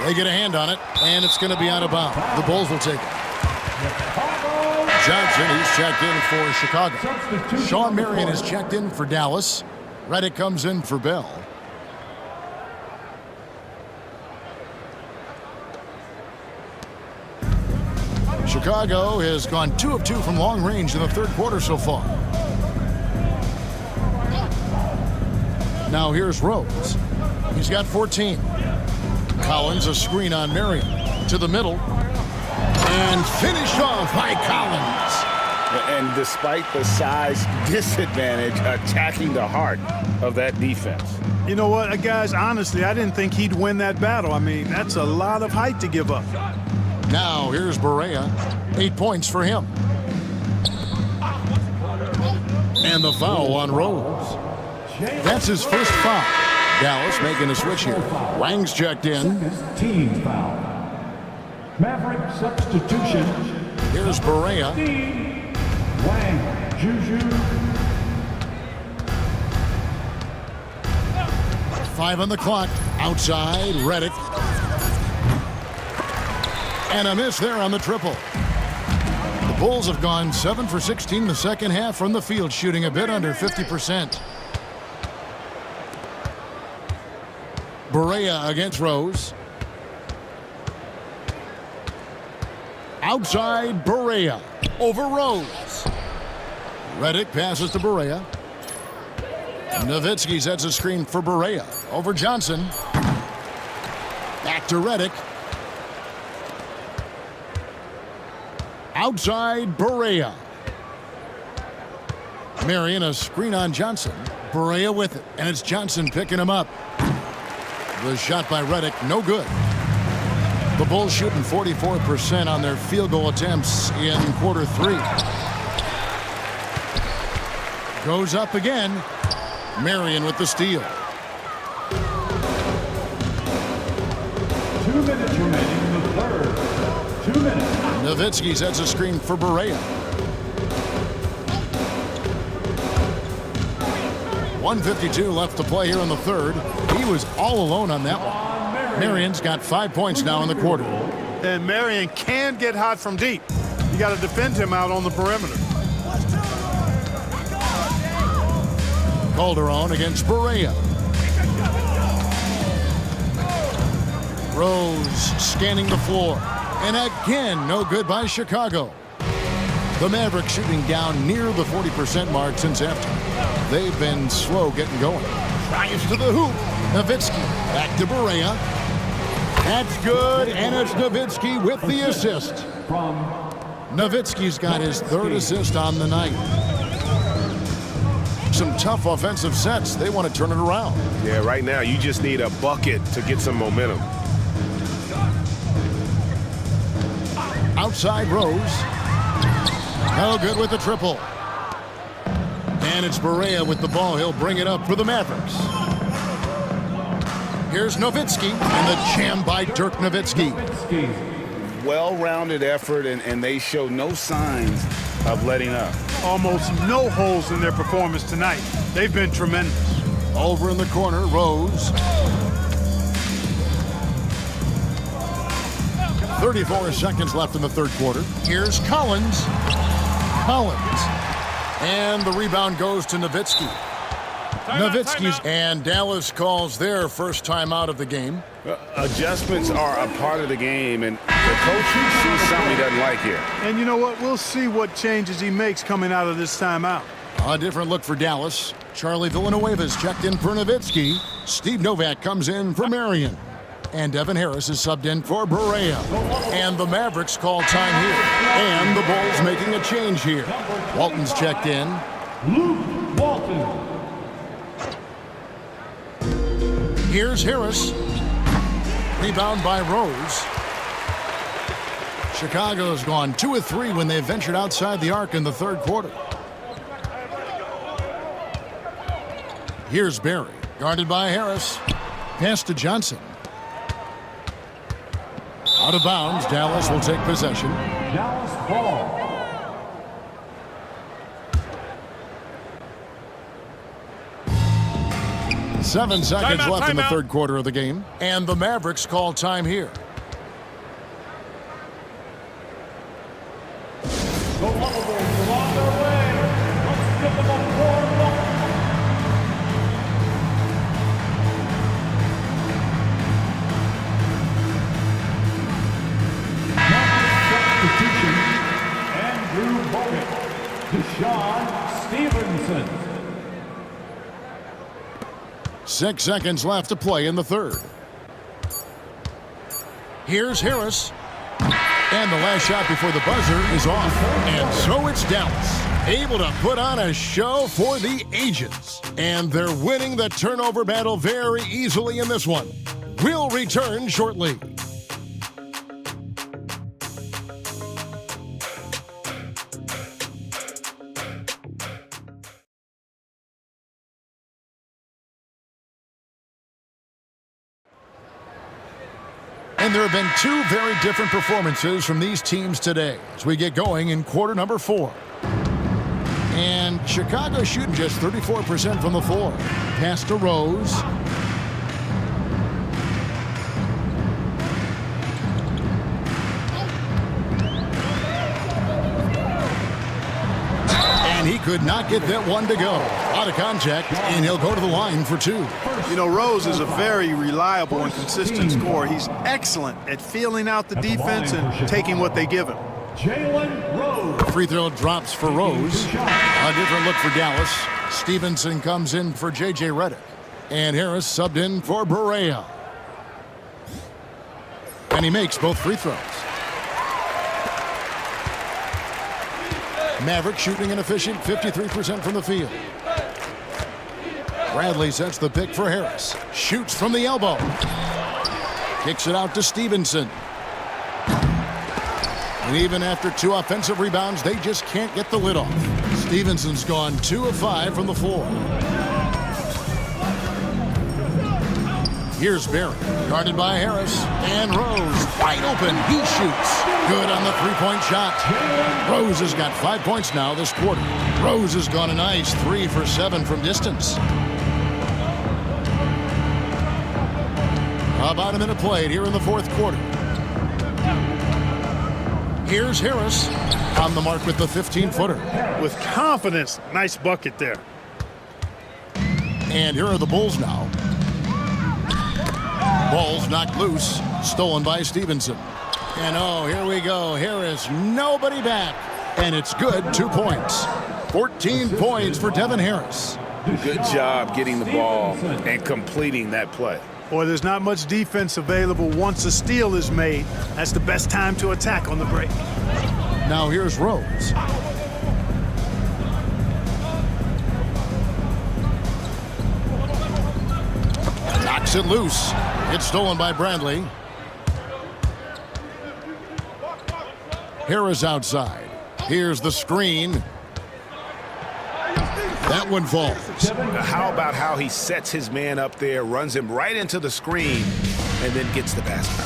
They get a hand on it, and it's going to be out of bounds. The Bulls will take it. Johnson, he's checked in for Chicago. Sean Marion is checked in for Dallas. Reddick comes in for Bell. Chicago has gone 2 of 2 from long range in the 3rd quarter so far. Now here's Rose. He's got 14. Collins, a screen on Marion. To the middle. And finished off by Collins. And despite the size disadvantage, attacking the heart of that defense. You know what, guys, honestly, I didn't think he'd win that battle. I mean, that's a lot of height to give up. Now here's Barea. 8 points for him. And the foul on Rose. That's his first foul. Dallas making a switch here. Wang's checked in. Team foul. Maverick substitution. Here's Barea. Wang, Juju. 5 on the clock. Outside, Reddick. And a miss there on the triple. The Bulls have gone 7 for 16 in the second half from the field, shooting a bit under 50%. Barea against Rose. Outside, Barea over Rose. Reddick passes to Barea. Nowitzki sets a screen for Barea over Johnson. Back to Reddick. Outside, Barea. Marion, a screen on Johnson. Barea with it, and it's Johnson picking him up. The shot by Reddick, no good. The Bulls shooting 44% on their field goal attempts in quarter 3. Goes up again. Marion with the steal. 2 minutes remaining in the 3rd. 2 minutes. Nowitzki sets a screen for Barea. 1:52 left to play here in the 3rd. He was all alone on that one. Marion's got 5 points now in the quarter. And Marion can get hot from deep. You got to defend him out on the perimeter. Calderon against Berea. Rose scanning the floor. And again, no good by Chicago. The Mavericks shooting down near the 40% mark since after. They've been slow getting going. Drives to the hoop. Nowitzki back to Berea. That's good, and it's Nowitzki with the assist. Nowitzki's got his third assist on the night. Some tough offensive sets. They want to turn it around. Yeah, right now you just need a bucket to get some momentum. Outside Rose. No good with the triple. And it's Berea with the ball. He'll bring it up for the Mavericks. Here's Nowitzki, and the jam by Dirk Nowitzki. Well-rounded effort, and they show no signs of letting up. Almost no holes in their performance tonight. They've been tremendous. Over in the corner, Rose. 34 seconds left in the third quarter. Here's Collins. And the rebound goes to Nowitzki. Nowitzki's, and Dallas calls their first time out of the game. Adjustments are a part of the game, and the coach sees something he doesn't like here. And you know what? We'll see what changes he makes coming out of this timeout. A different look for Dallas. Charlie Villanueva's checked in for Nowitzki. Steve Novak comes in for Marion. And Devin Harris is subbed in for Berea. And the Mavericks call time here. And the Bulls making a change here. Walton's checked in. Luke Walton. Here's Harris. Rebound by Rose. Chicago's gone 2 of 3 when they ventured outside the arc in the third quarter. Here's Barry, guarded by Harris. Pass to Johnson. Out of bounds, Dallas will take possession. Dallas ball. Seven seconds Timeout, left in the timeout. third quarter of the game. And the Mavericks call time here. The Lumberjacks are on their way. Let's give them a warm welcome. Substitution. Andrew Bogut. Deshaun Stevenson. 6 seconds left to play in the third. Here's Harris. And the last shot before the buzzer is off. And so it's Dallas, able to put on a show for the ages. And they're winning the turnover battle very easily in this one. We'll return shortly. And there have been 2 very different performances from these teams today as we get going in quarter number 4. And Chicago shooting just 34% from the floor. Pass to Rose. And he could not get that one to go. Out of contact, and he'll go to the line for 2. You know, Rose is a very reliable and consistent scorer. He's excellent at feeling out the defense and taking what they give him. Jalen Rose. Free throw drops for Rose. A different look for Dallas. Stevenson comes in for J.J. Redick. And Harris subbed in for Berea. And he makes both free throws. Maverick shooting an efficient 53% from the field. Bradley sets the pick for Harris. Shoots from the elbow. Kicks it out to Stevenson. And even after 2 offensive rebounds, they just can't get the lid off. Stevenson's gone 2 of 5 from the floor. Here's Barry, guarded by Harris. And Rose, wide open. He shoots. Good on the three-point shot. Rose has got 5 points now this quarter. Rose has gone a nice 3 for 7 from distance. About a minute played here in the fourth quarter. Here's Harris on the mark with the 15-footer. With confidence, nice bucket there. And here are the Bulls now. Ball's knocked loose, stolen by Stevenson. And oh, here we go. Harris, nobody back. And it's good, 2 points. 14 points for Devin Harris. Good job getting the ball and completing that play. Boy, there's not much defense available once a steal is made. That's the best time to attack on the break. Now here's Rose. Knocks it loose. It's stolen by Bradley. Harris outside. Here's the screen. That one falls. How about how he sets his man up there, runs him right into the screen, and then gets the basket.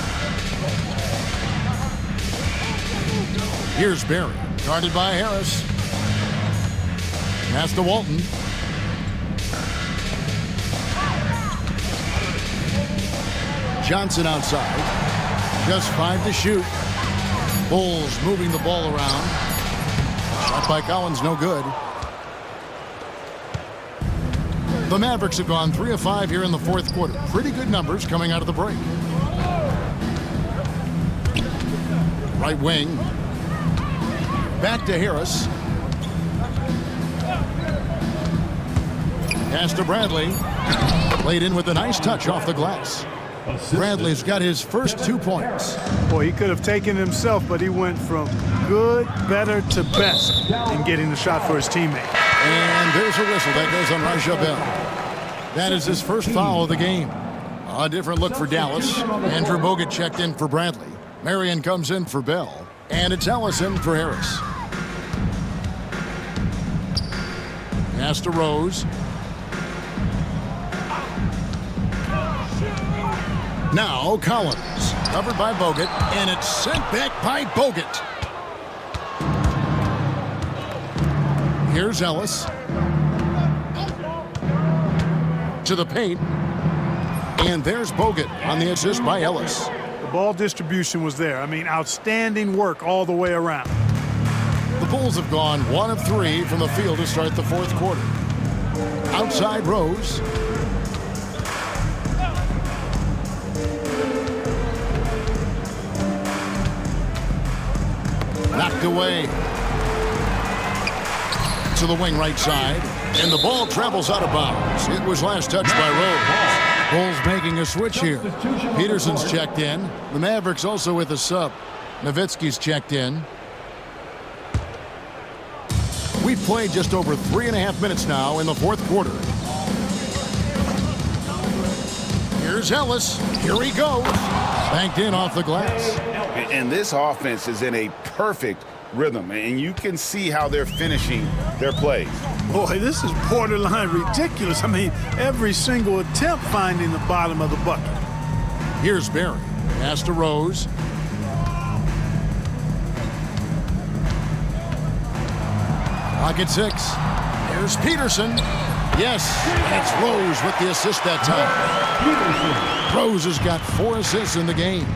Here's Barry, guarded by Harris. Pass to Walton. Johnson outside. Just 5 to shoot. Bulls moving the ball around. Shot by Collins, no good. The Mavericks have gone 3 of 5 here in the fourth quarter. Pretty good numbers coming out of the break. Right wing. Back to Harris. Pass to Bradley. Played in with a nice touch off the glass. Bradley's got his first 2 points. Boy, he could have taken it himself, but he went from good, better to best in getting the shot for his teammate. And there's a whistle that goes on Raja Bell. That is his first foul of the game. A different look for Dallas. Andrew Bogut checked in for Bradley. Marion comes in for Bell. And it's Ellison for Harris. Pass to Rose. Now Collins, covered by Bogut, and it's sent back by Bogut. Here's Ellis. To the paint. And there's Bogut on the assist by Ellis. The ball distribution was there. I mean, outstanding work all the way around. The Bulls have gone 1 of 3 from the field to start the fourth quarter. Outside Rose. Knocked away. To the wing right side. And the ball travels out of bounds. It was last touched by Rose. Bulls making a switch here. Peterson's checked in. The Mavericks also with a sub. Nowitzki's checked in. We've played just over 3.5 minutes now in the fourth quarter. Here's Ellis. Here he goes. Banked in off the glass. And this offense is in a perfect rhythm, and you can see how they're finishing their plays. Boy, this is borderline ridiculous. I mean, every single attempt finding the bottom of the bucket. Here's Barry. Pass to Rose. Pocket 6. Here's Peterson. Yes, and it's Rose with the assist that time. Rose has got 4 assists in the game.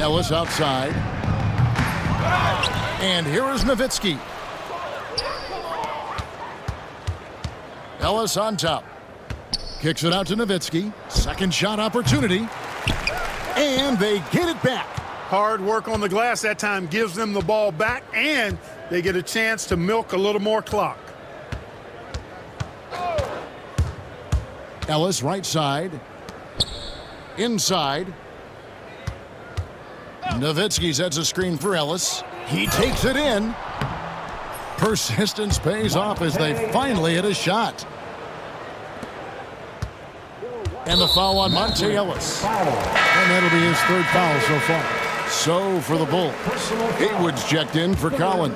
Ellis outside. And here is Nowitzki. Ellis on top. Kicks it out to Nowitzki. Second shot opportunity. And they get it back. Hard work on the glass that time gives them the ball back, and they get a chance to milk a little more clock. Ellis right side. Inside. Nowitzki sets a screen for Ellis. He takes it in. Persistence pays off as they finally hit a shot. And the foul on Monte Ellis. And that'll be his 3rd foul so far. So for the Bulls, Haywood's checked in for Collins.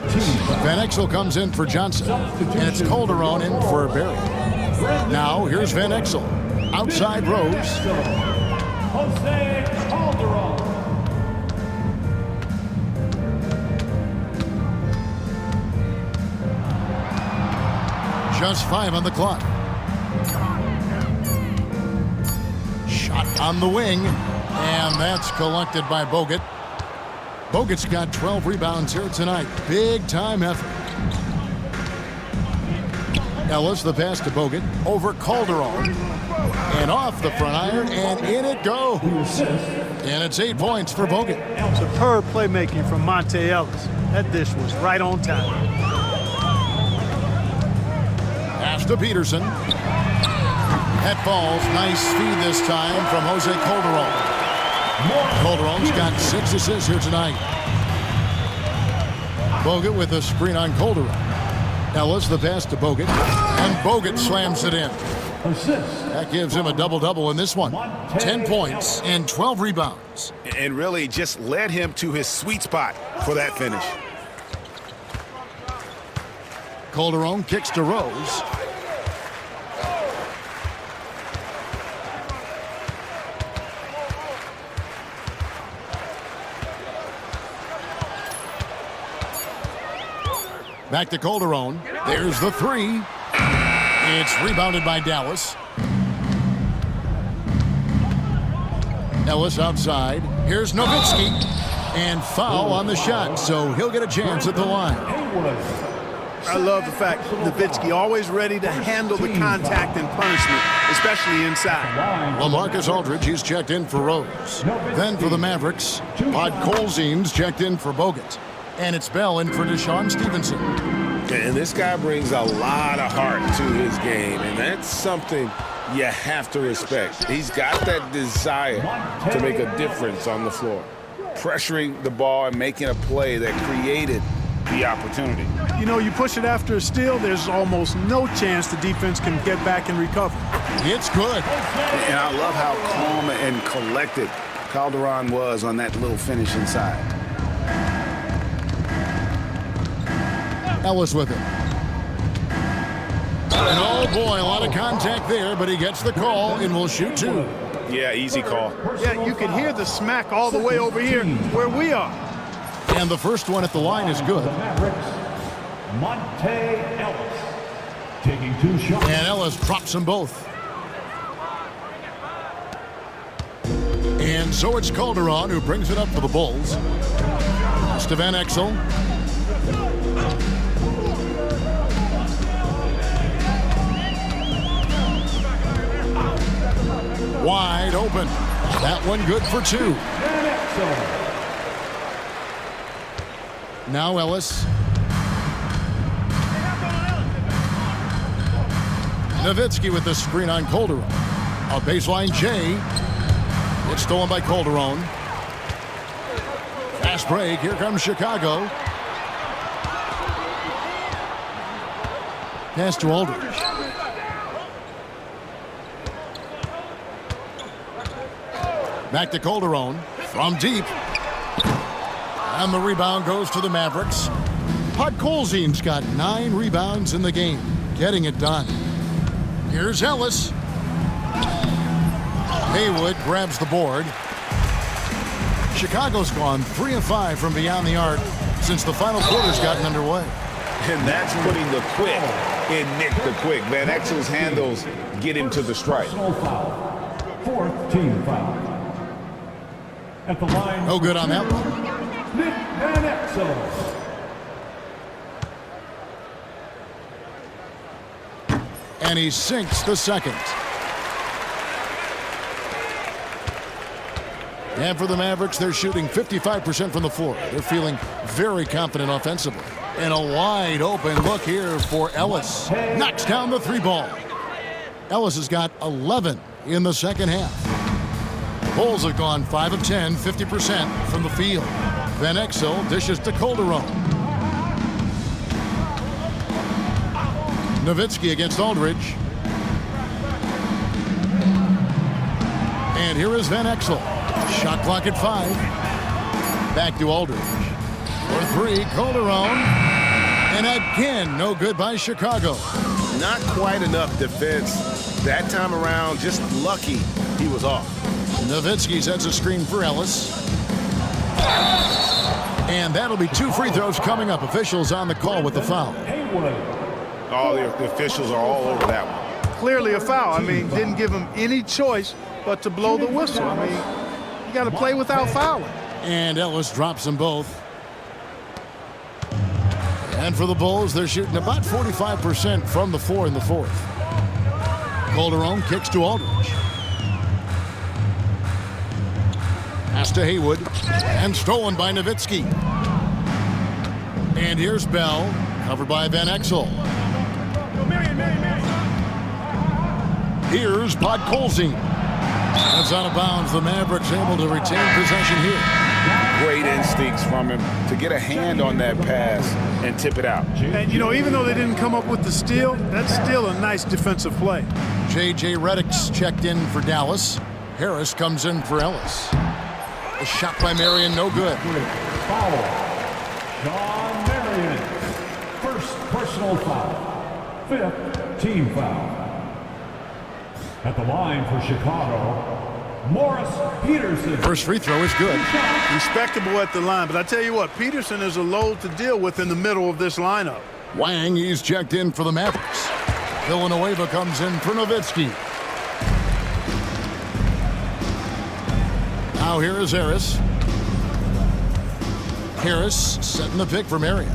Van Exel comes in for Johnson. And it's Calderon in for Barry. Now here's Van Exel. Outside Rose. Jose Calderon. Just 5 on the clock. on the wing, and that's collected by Bogut. Bogut's got 12 rebounds here tonight. Big-time effort. Ellis, the pass to Bogut, over Calderon, and off the front iron, and in it goes. And it's 8 points for Bogut. Superb playmaking from Monte Ellis. That dish was right on time. Pass to Peterson. That falls. Nice feed this time from Jose Calderon. Calderon's got 6 assists here tonight. Bogut with a screen on Calderon. Ellis, the pass to Bogut, and Bogut slams it in. That gives him a double-double in this one. 10 points and 12 rebounds. And really just led him to his sweet spot for that finish. Calderon kicks to Rose. Back to Calderon. There's the 3. It's rebounded by Dallas. Ellis outside. Here's Nowitzki. And foul on the shot, so he'll get a chance at the line. I love the fact Nowitzki always ready to handle the contact and punishment, especially inside. LaMarcus Aldridge, he's checked in for Rose. Then for the Mavericks, Podkolzin's checked in for Bogut. And it's Bell in for Deshaun Stevenson. And this guy brings a lot of heart to his game, and that's something you have to respect. He's got that desire to make a difference on the floor, pressuring the ball and making a play that created the opportunity. You know, you push it after a steal, there's almost no chance the defense can get back and recover. It's good. And I love how calm and collected Calderon was on that little finish inside. Ellis with it. And oh boy, a lot of contact there, but he gets the call and will shoot 2. Yeah, easy call. Yeah, you can hear the smack all the way over here where we are. And the first one at the line is good. Monte Ellis taking 2 shots. And Ellis drops them both. And so it's Calderon who brings it up for the Bulls. To Van Exel. Wide open. That one good for 2. Now Ellis. Nowitzki with the screen on Calderon. A baseline J. It's stolen by Calderon. Fast break. Here comes Chicago. Pass to Aldridge. Back to Calderon from deep. And the rebound goes to the Mavericks. Podkolzin's got 9 rebounds in the game. Getting it done. Here's Ellis. Haywood grabs the board. Chicago's gone 3 of 5 from beyond the arc since the final quarter's gotten underway. And that's putting the quick in Nick the Quick. Van Exel's handles get him to the stripe. Foul. 4th team foul. At the line. No good on that one. Nick Van Exel. And he sinks the second. And for the Mavericks, they're shooting 55% from the floor. They're feeling very confident offensively. And a wide open look here for Ellis. Knocks down the 3 ball. Ellis has got 11 in the second half. Bulls have gone 5 of 10, 50% from the field. Van Exel dishes to Calderon. Nowitzki against Aldridge. And here is Van Exel. Shot clock at 5. Back to Aldridge. For 3, Calderon. And again, no good by Chicago. Not quite enough defense that time around. Just lucky he was off. Nowitzki sets a screen for Ellis. And that'll be 2 free throws coming up. Officials on the call with the foul. Oh, the officials are all over that one. clearly a foul. I mean, didn't give him any choice but to blow the whistle. I mean, you got to play without fouling. And Ellis drops them both. And for the Bulls, they're shooting about 45% from the floor in the fourth. Calderon kicks to Aldridge. Pass to Haywood. And stolen by Nowitzki. And here's Bell, covered by Van Exel. Here's Podkolzin. That's out of bounds. The Mavericks able to retain possession here. Great instincts from him to get a hand on that pass and tip it out. And, you know, even though they didn't come up with the steal, that's still a nice defensive play. J.J. Redick's checked in for Dallas. Harris comes in for Ellis. A shot by Marion, no good. Foul. Sean Marion. First personal foul. Fifth team foul. At the line for Chicago, Morris Peterson. First free throw is good. Respectable at the line, but I tell you what, Peterson is a load to deal with in the middle of this lineup. Wang, he's checked in for the Mavericks. Villanueva comes in for Nowitzki. Now here is Harris. Harris setting the pick for Marion.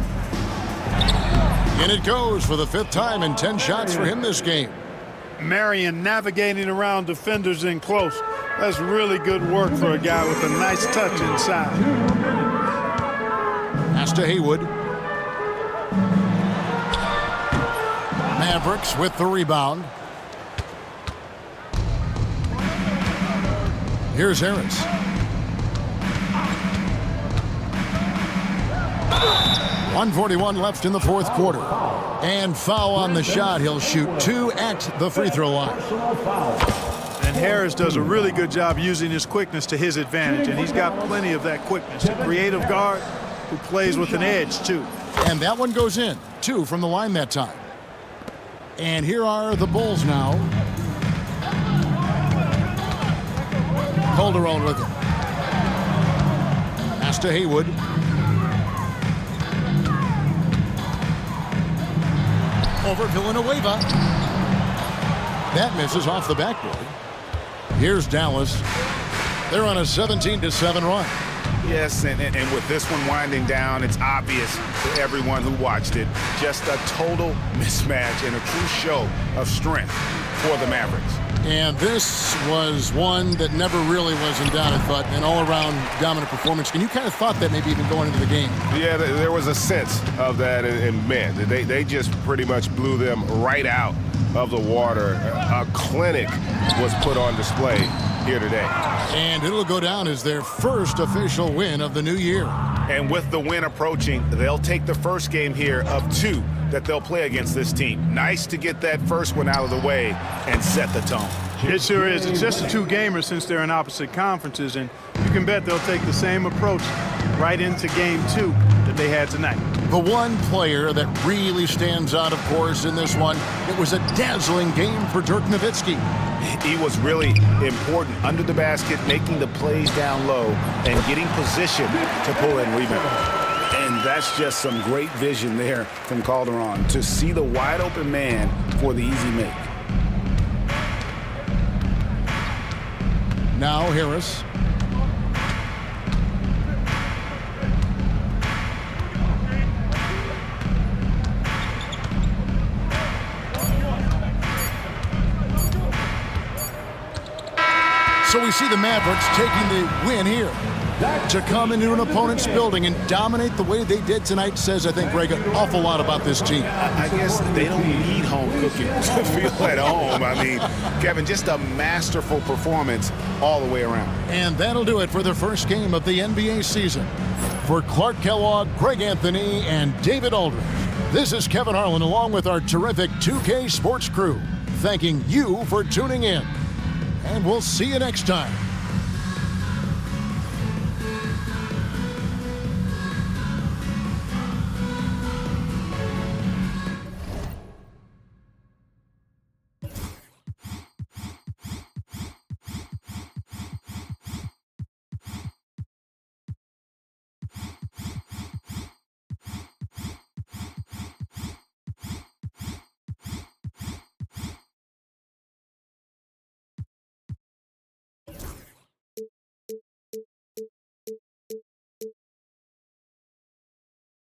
And it goes for the fifth time in 10 shots for him this game. Marion navigating around defenders in close. That's really good work for a guy with a nice touch inside. Pass to Haywood. Mavericks with the rebound. Here's Harris. .141 left in the fourth quarter. And foul on the shot. He'll shoot 2 at the free throw line. And Harris does a really good job using his quickness to his advantage. And he's got plenty of that quickness. A creative guard who plays with an edge, too. And that one goes in. 2 from the line that time. And here are the Bulls now. Calderon with it. Pass to Haywood. Over Villanueva. That misses off the backboard. Here's Dallas. They're on a 17-7 run. Yes, and with this one winding down, it's obvious to everyone who watched it. Just a total mismatch and a true show of strength for the Mavericks. And this was one that never really was in doubt, I thought, an all-around dominant performance. And you kind of thought that maybe even going into the game. Yeah, there was a sense of that, and man, they just pretty much blew them right out of the water. A clinic was put on display here today. And it'll go down as their first official win of the new year. And with the win approaching, they'll take the first game here of 2 that they'll play against this team. Nice to get that first one out of the way and set the tone. It sure is. It's just a 2-gamer since they're in opposite conferences, and you can bet they'll take the same approach right into game 2 that they had tonight. The one player that really stands out, of course, in this one, it was a dazzling game for Dirk Nowitzki. He was really important under the basket, making the plays down low and getting position to pull in rebounds. And that's just some great vision there from Calderon to see the wide open man for the easy make. Now Harris. So we see the Mavericks taking the win here. To come into an opponent's building and dominate the way they did tonight says, I think, Greg, an awful lot about this team. I guess they don't need home cooking to feel at home. I mean, Kevin, just a masterful performance all the way around. And that'll do it for the first game of the NBA season. For Clark Kellogg, Greg Anthony, and David Aldridge, this is Kevin Harlan along with our terrific 2K Sports crew, thanking you for tuning in. And we'll see you next time.